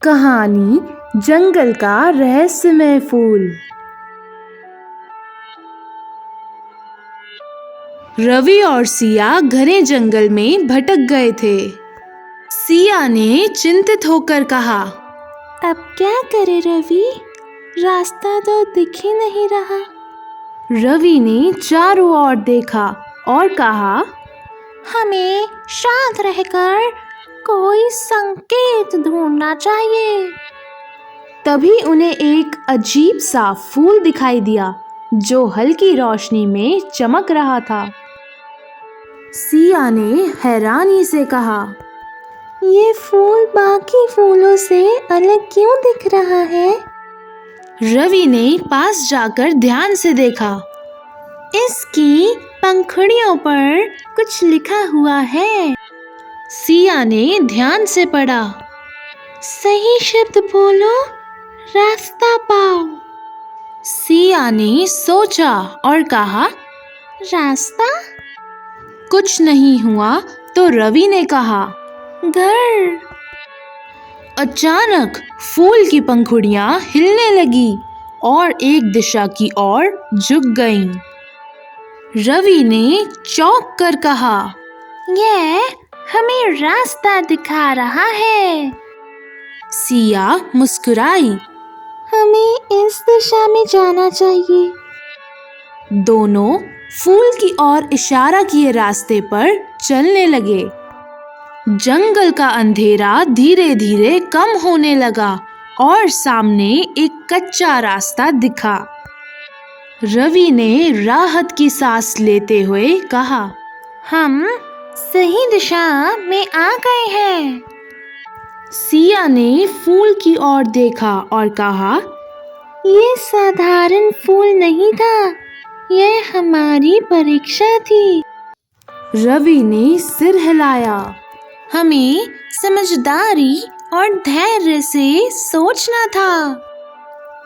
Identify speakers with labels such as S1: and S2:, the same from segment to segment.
S1: कहानी जंगल का रहस्यमय फूल। रवि और सिया घने जंगल में भटक गए थे। सिया ने चिंतित होकर कहा,
S2: अब क्या करे रवि, रास्ता तो दिख ही नहीं रहा।
S1: रवि ने चारों ओर देखा और कहा,
S2: हमें शांत रहकर कोई संकेत ढूंढना चाहिए।
S1: तभी उन्हें एक अजीब सा फूल दिखाई दिया जो हल्की रोशनी में चमक रहा था। सिया ने हैरानी से कहा,
S2: ये फूल बाकी फूलों से अलग क्यों दिख रहा है?
S1: रवि ने पास जाकर ध्यान से देखा।
S2: इसकी पंखुड़ियों पर कुछ लिखा हुआ है।
S1: सिया ने ध्यान से पढ़ा।
S2: सही शब्द बोलो, रास्ता पाओ।
S1: सिया ने सोचा और कहा,
S2: रास्ता?
S1: कुछ नहीं हुआ तो रवि ने कहा,
S2: घर।
S1: अचानक फूल की पंखुड़ियां हिलने लगी और एक दिशा की ओर झुक गईं। रवि ने चौंक कर कहा,
S2: यह हमें रास्ता दिखा रहा है।
S1: सिया मुस्कुराई।
S2: हमें इस दिशा में जाना चाहिए।
S1: दोनों फूल की ओर इशारा किए रास्ते पर चलने लगे। जंगल का अंधेरा धीरे धीरे कम होने लगा और सामने एक कच्चा रास्ता दिखा। रवि ने राहत की सांस लेते हुए कहा,
S2: हम सही दिशा में आ गए हैं।
S1: सिया ने फूल की ओर देखा और कहा,
S2: ये साधारण फूल नहीं था, यह हमारी परीक्षा थी।
S1: रवि ने सिर हिलाया।
S2: हमें समझदारी और धैर्य से सोचना था।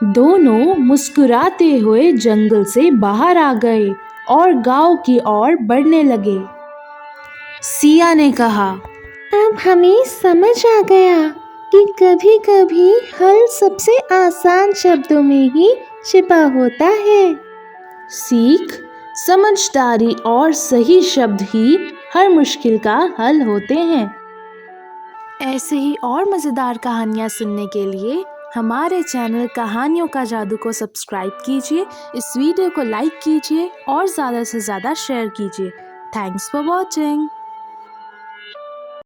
S1: दोनों मुस्कुराते हुए जंगल से बाहर आ गए और गांव की ओर बढ़ने लगे। सिया ने कहा,
S2: अब हमें समझ आ गया कि कभी-कभी हल सबसे आसान शब्दों में ही छिपा होता है।
S1: सीख, समझदारी और सही शब्द ही हर मुश्किल का हल होते हैं। ऐसे ही और मज़ेदार कहानियाँ सुनने के लिए हमारे चैनल कहानियों का जादू को सब्सक्राइब कीजिए, इस वीडियो को लाइक कीजिए और ज़्यादा से ज़्यादा शेयर कीजिए। Thanks for watching.